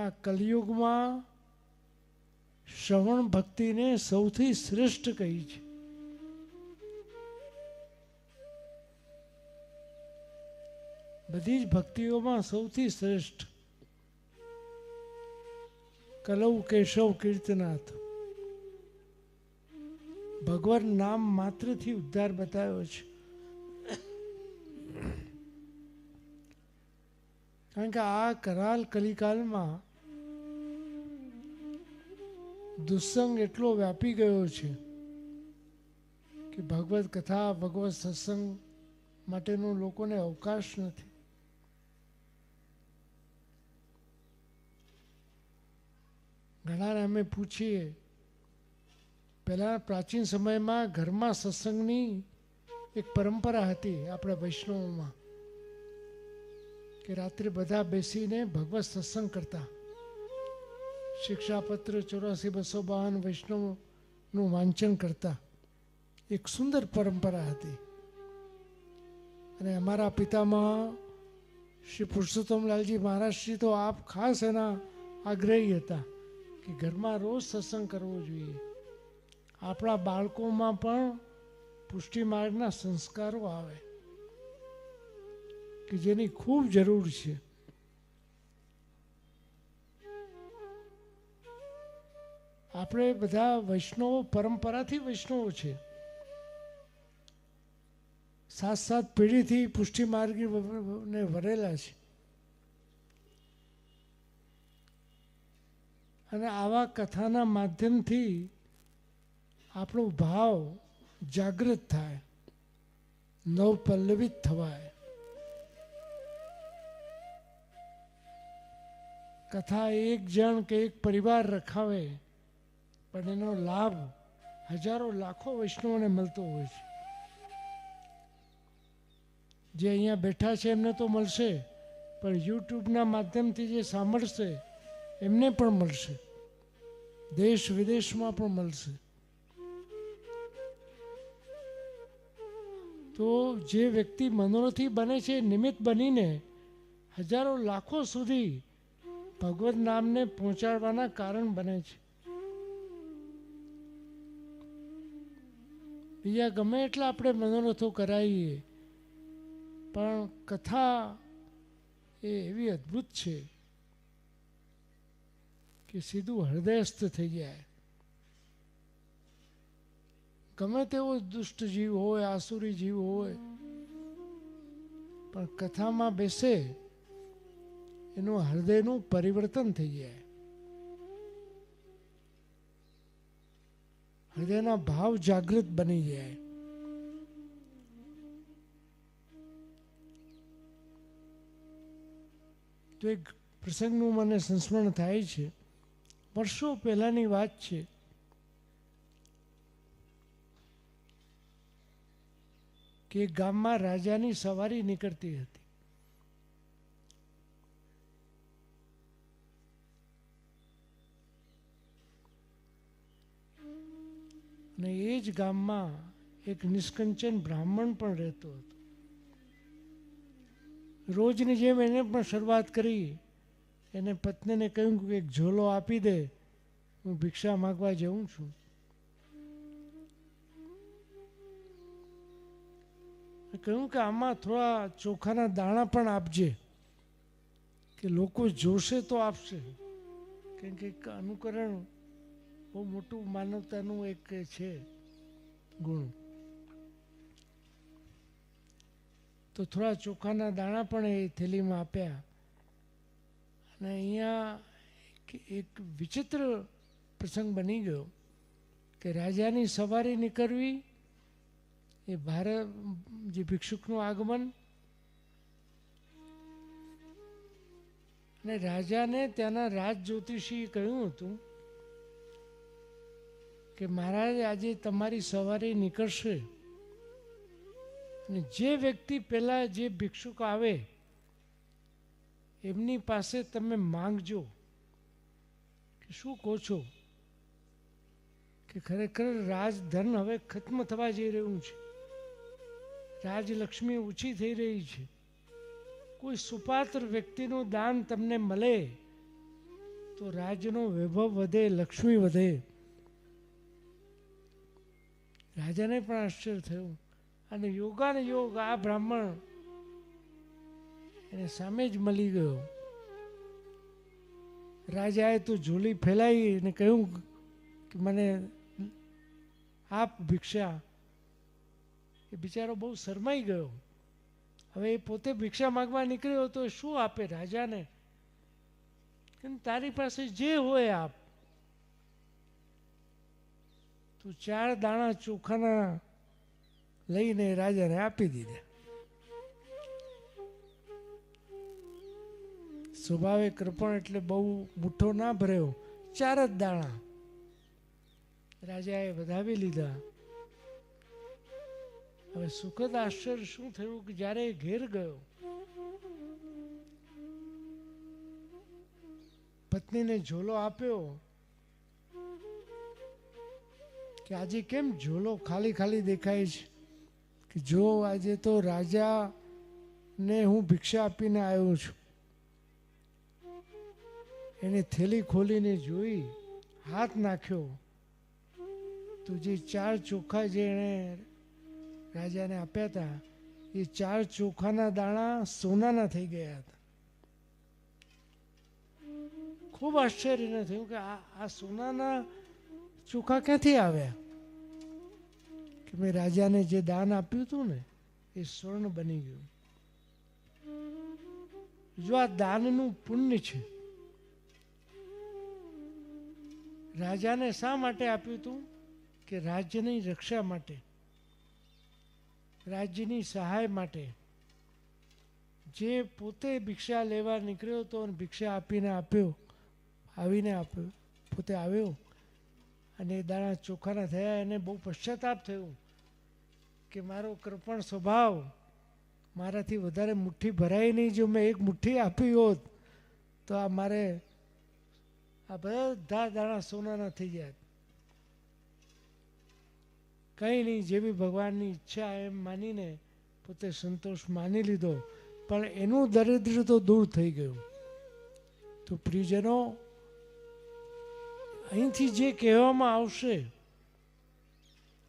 આ કલિયુગમાં શ્રવણ ભક્તિને સૌથી શ્રેષ્ઠ કહી છે. બધી જ ભક્તિઓમાં સૌથી શ્રેષ્ઠ. કલૌ કેશવ કીર્તનાથ, ભગવાન નામ માત્રથી ઉદ્ધાર બતાવ્યો છે. કારણ કે આ કરાલ કલિકાલમાં દુસ્સંગ એટલો વ્યાપી ગયો છે કે ભગવત કથા, ભગવત સત્સંગ માટેનો લોકોને અવકાશ નથી. ઘણાને અમે પૂછીએ, પહેલાં પ્રાચીન સમયમાં ઘરમાં સત્સંગની એક પરંપરા હતી આપણા વૈષ્ણવોમાં, કે રાત્રે બધા બેસીને ભગવત સત્સંગ કરતા. શિક્ષાપત્ર 84-252 વૈષ્ણવનું વાંચન કરતા. એક સુંદર પરંપરા હતી. અને અમારા પિતામહ શ્રી પુરુષોત્તમલાલજી મહારાજશ્રી તો આપ ખાસ એના આગ્રહી હતા કે ઘરમાં રોજ સત્સંગ કરવો જોઈએ. આપણા બાળકોમાં પણ પુષ્ટિ માર્ગના સંસ્કારો આવે કે જેની ખૂબ જરૂર છે. આપણે બધા વૈષ્ણવો પરંપરાથી વૈષ્ણવો છે. 7 પેઢીથી પુષ્ટિ માર્ગને વરેલા છે. અને આવા કથાના માધ્યમથી આપણો ભાવ જાગૃત થાય, નવપલ્લવિત થવાય. કથા એક જણ કે એક પરિવાર રખાવે પણ એનો લાભ હજારો લાખો વૈષ્ણવોને મળતો હોય છે. જે અહીંયા બેઠા છે એમને તો મળશે, પણ યુટ્યુબના માધ્યમથી જે સાંભળશે એમને પણ મળશે, દેશ વિદેશમાં પણ મળશે. તો જે વ્યક્તિ મનોરથી બને છે, નિમિત્ત બનીને હજારો લાખો સુધી ભગવત નામને પહોંચાડવાના કારણ બને છે. બીજા ગમે એટલા આપણે મનોરથો કરાવીએ, પણ કથા એ એવી અદ્ભુત છે કે સીધું હૃદયસ્થ થઈ જાય. ગમે તેવો દુષ્ટ જીવ હોય, આસુરી જીવ હોય, પણ કથામાં બેસે એનું હૃદયનું પરિવર્તન થઈ જાય. હૃદયના ભાવ જાગૃત બની જાય. તો એક પ્રસંગનું મને સંસ્મરણ થાય છે. વર્ષો પહેલાની વાત છે. કે ગામમાં રાજાની સવારી નીકળતી હતી. અને એ જ ગામમાં એક નિષ્કંચન બ્રાહ્મણ પણ રહેતો હતો. રોજની જેમ એને પણ શરૂઆત કરી. એને પત્નીને કહ્યું કે એક ઝોલો આપી દે, હું ભિક્ષા માગવા જાઉં છું. કહ્યું કે આમાં થોડા ચોખાના દાણા પણ આપજે, કે લોકો જોશે તો આપશે. કેમ કે અનુકરણ બહુ મોટું માનવતાનું એક છે ગુણ. તો થોડા ચોખાના દાણા પણ એ થેલીમાં આપ્યા. અને અહીંયા એક વિચિત્ર પ્રસંગ બની ગયો કે રાજાની સવારી નીકળવી, એ ભારત જે ભિક્ષુકનું આગમન, અને રાજાને ત્યાંના રાજ જ્યોતિષીએ કહ્યું હતું કે મહારાજ આજે તમારી સવારી નીકળશે, અને જે વ્યક્તિ પહેલા જે ભિક્ષુક આવે એમની પાસે તમે માંગજો કે શું કહો છો કે ખરેખર રાજધન હવે ખત્મ થવા જઈ રહ્યું છે, રાજલક્ષ્મી ઓછી થઈ રહી છે. કોઈ સુપાત્ર વ્યક્તિનું દાન તમને મળે તો રાજનો વૈભવ વધે, લક્ષ્મી વધે. રાજાને પણ આશ્ચર્ય થયું. અને યોગાને યોગ આ બ્રાહ્મણ એને સામે જ મળી ગયો. રાજાએ તો ઝોલી ફેલાઈ અને કહ્યું કે મને આપ ભિક્ષા. એ બિચારો બહુ શરમાઈ ગયો. હવે એ પોતે ભિક્ષા માગવા નીકળ્યો તો શું આપે રાજાને? તારી પાસે જે હોય આપ. તો 4 દાણા ચોખાના લઈને રાજાને આપી દીધા. સ્વભાવે કૃપણ એટલે બહુ મુઠ્ઠો ના ભર્યો, 4 જ દાણા રાજાએ વધાવી લીધા. હવે સુખદ આશ્ચર્ય શું થયું કે જ્યારે ઘેર ગયો, પત્નીને ઝોલો આપ્યો કે આજે કેમ ઝોલો ખાલી ખાલી દેખાય છે? કે જો આજે તો રાજાને હું ભિક્ષા આપીને આવ્યો છું. એને થેલી ખોલીને જોઈ, હાથ નાખ્યો તો જે 4 ચોખા જે એણે રાજાને આપ્યા હતા એ 4 ચોખાના દાણા સોનાના થઈ ગયા હતા. ખૂબ આશ્ચર્ય થયું કે આ સોનાના ચોખા ક્યાંથી આવ્યા? કે મેં રાજાને જે દાન આપ્યું હતું ને એ સ્વર્ણ બની ગયું. જો આ દાનનું પુણ્ય છે. રાજાને શા માટે આપ્યું હતું? કે રાજ્યની રક્ષા માટે, રાજ્યની સહાય માટે. જે પોતે ભિક્ષા લેવા નીકળ્યો હતો અને ભિક્ષા આવીને આપ્યો, પોતે આવ્યો અને એ દાણા ચોખાના થયા. એને બહુ પશ્ચાતાપ થયો કે મારો કૃપણ સ્વભાવ, મારાથી વધારે મુઠ્ઠી ભરાય નહીં. જો મેં એક મુઠ્ઠી આપી હોત તો આ મારે આ બધા દાણા સોનાના થઈ જાય. કંઈ નહીં, જેવી ભગવાનની ઈચ્છા એમ માનીને પોતે સંતોષ માની લીધો. પણ એનું દરિદ્ર તો દૂર થઈ ગયું. તો પ્રિયજનો, અહીંથી જે કહેવામાં આવશે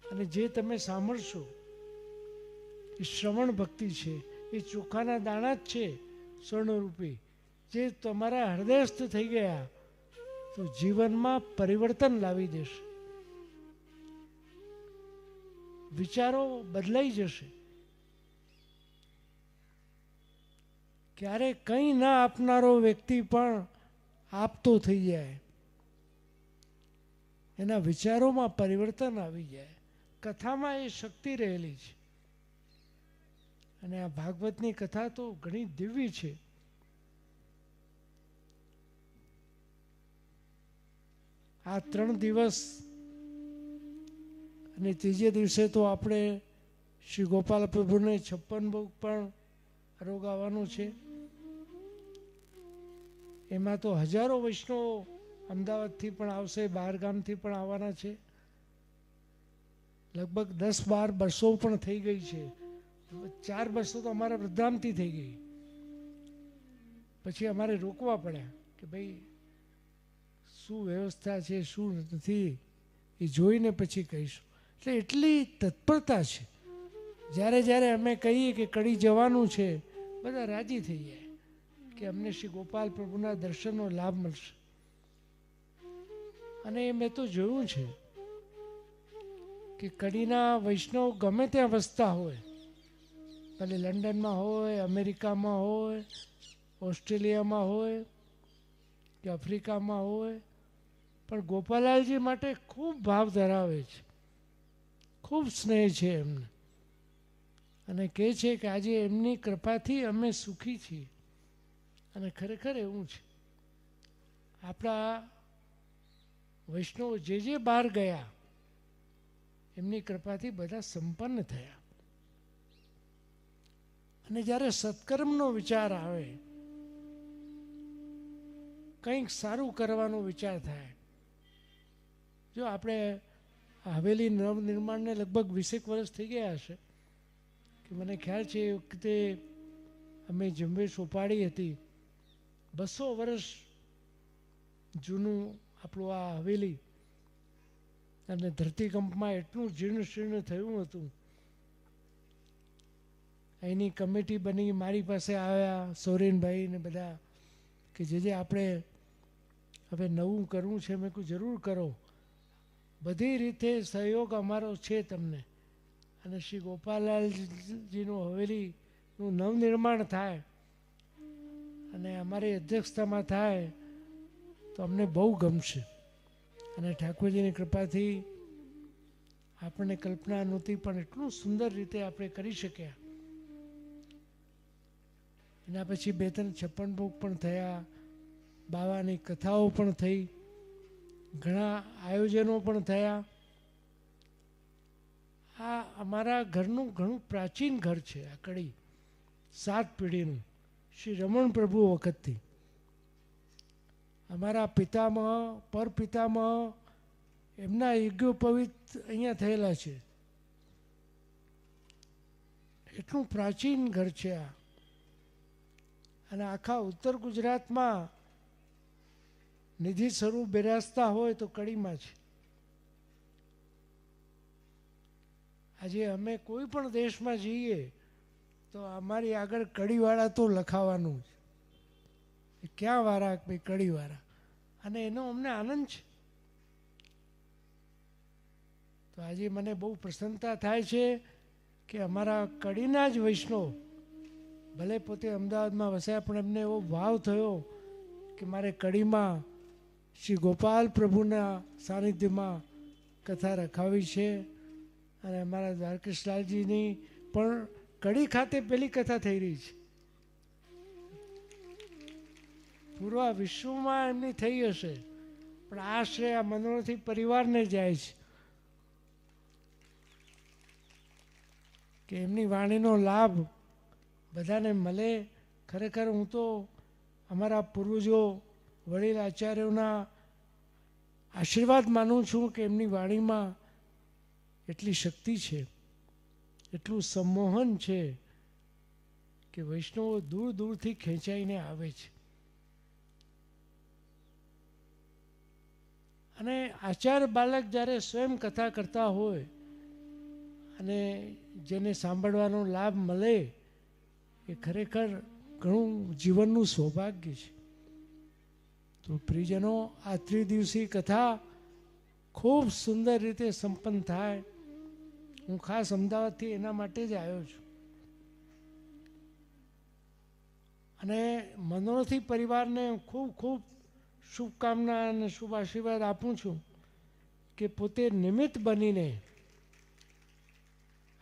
અને જે તમે સાંભળશો એ શ્રવણ ભક્તિ છે. એ ચોખાના દાણા જ છે સ્વર્ણરૂપી, જે તમારા હૃદયસ્થ થઈ ગયા તો જીવનમાં પરિવર્તન લાવી દેશે. વિચારો બદલાઈ જશે. ક્યારે કંઈ ના આપનારો વ્યક્તિ પણ આપતો થઈ જાય. એના વિચારોમાં પરિવર્તન આવી જાય. કથામાં એ શક્તિ રહેલી છે. અને આ ભાગવતની કથા તો ઘણી દિવ્ય છે. આ 3 દિવસ અને ત્રીજે દિવસે તો આપણે શ્રી ગોપાલ પ્રભુને 56 ભોગ પણ આરોગાવાનું છે. એમાં તો હજારો વૈષ્ણવો અમદાવાદથી પણ આવશે, બહાર ગામથી પણ આવવાના છે. લગભગ 10-12 બસો પણ થઈ ગઈ છે. 4 બસો તો અમારા વૃદ્ધામથી થઈ ગઈ. પછી અમારે રોકવા પડ્યા કે ભાઈ શું વ્યવસ્થા છે શું નથી એ જોઈને પછી કહીશું. એટલે એટલી તત્પરતા છે. જ્યારે જ્યારે અમે કહીએ કે કડી જવાનું છે, બધા રાજી થઈ જાય કે અમને શ્રી ગોપાલ પ્રભુના દર્શનનો લાભ મળશે. અને એ મેં તો જોયું છે કે કડીના વૈષ્ણવ ગમે ત્યાં વસતા હોય, ભલે લંડનમાં હોય, અમેરિકામાં હોય, ઓસ્ટ્રેલિયામાં હોય કે આફ્રિકામાં હોય, પણ ગોપાલાલજી માટે ખૂબ ભાવ ધરાવે છે, ખૂબ સ્નેહ છે એમને. અને કહે છે કે આજે એમની કૃપાથી અમે સુખી છીએ. અને ખરેખર એવું છે. આપણા વૈષ્ણવ જે બહાર ગયા એમની કૃપાથી બધા સંપન્ન થયા. અને જ્યારે સત્કર્મનો વિચાર આવે, કંઈક સારું કરવાનો વિચાર થાય. જો આપણે હવેલી નવનિર્માણને લગભગ 20 વર્ષ થઈ ગયા હશે કે મને ખ્યાલ છે. એ વખતે અમે ઝુંબેશ ઉપાડી હતી. 200 વર્ષ જૂનું આપણું આ હવેલી અને ધરતીકંપમાં એટલું જીર્ણ શીર્ણ થયું હતું. એની કમિટી બની, મારી પાસે આવ્યા સોરેનભાઈ ને બધા કે જે આપણે હવે નવું કરવું છે. મેં કહ્યું જરૂર કરો, બધી રીતે સહયોગ અમારો છે તમને. અને શ્રી ગોપાલાલજીનું હવેલીનું નવનિર્માણ થાય અને અમારી અધ્યક્ષતામાં થાય તો અમને બહુ ગમશે. અને ઠાકોરજીની કૃપાથી આપણને કલ્પના નહોતી પણ એટલું સુંદર રીતે આપણે કરી શક્યા. એના પછી 2-3 ભોગ પણ થયા, બાવાની કથાઓ પણ થઈ, ઘણા આયોજનો પણ થયા. આ અમારા ઘરનું ઘણું પ્રાચીન ઘર છે. આ કડી 7 પેઢીનું શ્રી રમણ પ્રભુ વખતથી. અમારા પિતામહ પરપિતામહ એમના યજ્ઞોપવિત અહીંયા થયેલા છે. એટલું પ્રાચીન ઘર છે આ. અને આખા ઉત્તર ગુજરાતમાં નિધિ સ્વરૂપ બિરાજતા હોય તો કડીમાં છે. આજે અમે કોઈ પણ દેશમાં જઈએ તો અમારી આગળ કડીવાળા તો લખાવાનું છે. ક્યાં વાળા? ભાઈ કડીવાળા. અને એનો અમને આનંદ છે. તો આજે મને બહુ પ્રસન્નતા થાય છે કે અમારા કડીના જ વૈષ્ણવ, ભલે પોતે અમદાવાદમાં વસ્યા પણ એમને એવો ભાવ થયો કે મારે કડીમાં શ્રી ગોપાલ પ્રભુના સાનિધ્યમાં કથા રખાવી છે. અને અમારા દ્વારકેશલાલજીની પણ કડી ખાતે પહેલી કથા થઈ રહી છે. પૂરા વિશ્વમાં એમની થઈ હશે પણ આ શ્રેય આ મનોરથી પરિવારને જાય છે કે એમની વાણીનો લાભ બધાને મળે. ખરેખર હું તો અમારા પૂર્વજો વડીલ આચાર્યોના આશીર્વાદ માનું છું કે એમની વાણીમાં એટલી શક્તિ છે, એટલું સંમોહન છે કે વૈષ્ણવો દૂર દૂરથી ખેંચાઈને આવે છે. અને આચાર્ય બાલક જ્યારે સ્વયં કથા કરતા હોય અને જેને સાંભળવાનો લાભ મળે એ ખરેખર ઘણું જીવનનું સૌભાગ્ય છે. તો પ્રિયજનો, આ 3 દિવસીય કથા ખૂબ સુંદર રીતે સંપન્ન થાય. હું ખાસ અમદાવાદથી એના માટે જ આવ્યો છું. અને મનોરથી પરિવારને ખૂબ ખૂબ શુભકામના અને શુભ આશીર્વાદ આપું છું કે પોતે નિમિત્ત બનીને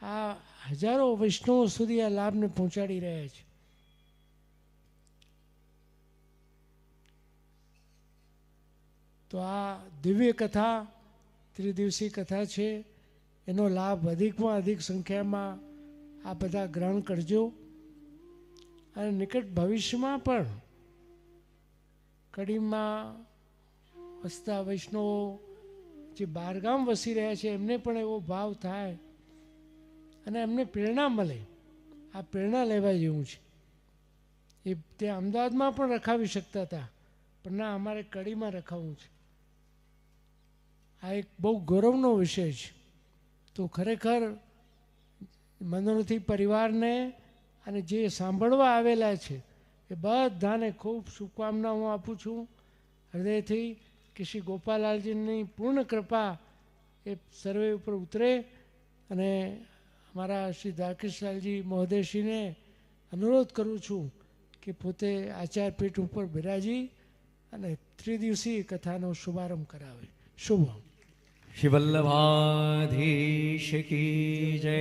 આ હજારો વૈષ્ણવો સુધી આ લાભને પહોંચાડી રહ્યા છે. તો આ દિવ્ય કથા 3 દિવસીય કથા છે. એનો લાભ અધિકમાં અધિક સંખ્યામાં આ બધા ગ્રહણ કરજો. અને નિકટ ભવિષ્યમાં પણ કડીમાં વસતા વૈષ્ણવો જે બહારગામ વસી રહ્યા છે એમને પણ એવો ભાવ થાય અને એમને પ્રેરણા મળે. આ પ્રેરણા લેવા જેવું છે. એ ત્યાં અમદાવાદમાં પણ રખાવી શકતા હતા પણ ના, અમારે કડીમાં રખાવવું છે. આ એક બહુ ગૌરવનો વિષય છે. તો ખરેખર મનોરથી પરિવારને અને જે સાંભળવા આવેલા છે એ બધાને ખૂબ શુભકામના હું આપું છું હૃદયથી કે શ્રી ગોપાલાલજીની પૂર્ણ કૃપા એ સર્વે ઉપર ઉતરે. અને અમારા શ્રી દ્વારકેશલાલજી મહોદયશ્રીને અનુરોધ કરું છું કે પોતે આચાર્યપીઠ ઉપર બિરાજી અને 3 દિવસીય કથાનો શુભારંભ કરાવે. શુભ. શ્રી વલ્લભાધીશ કી જય.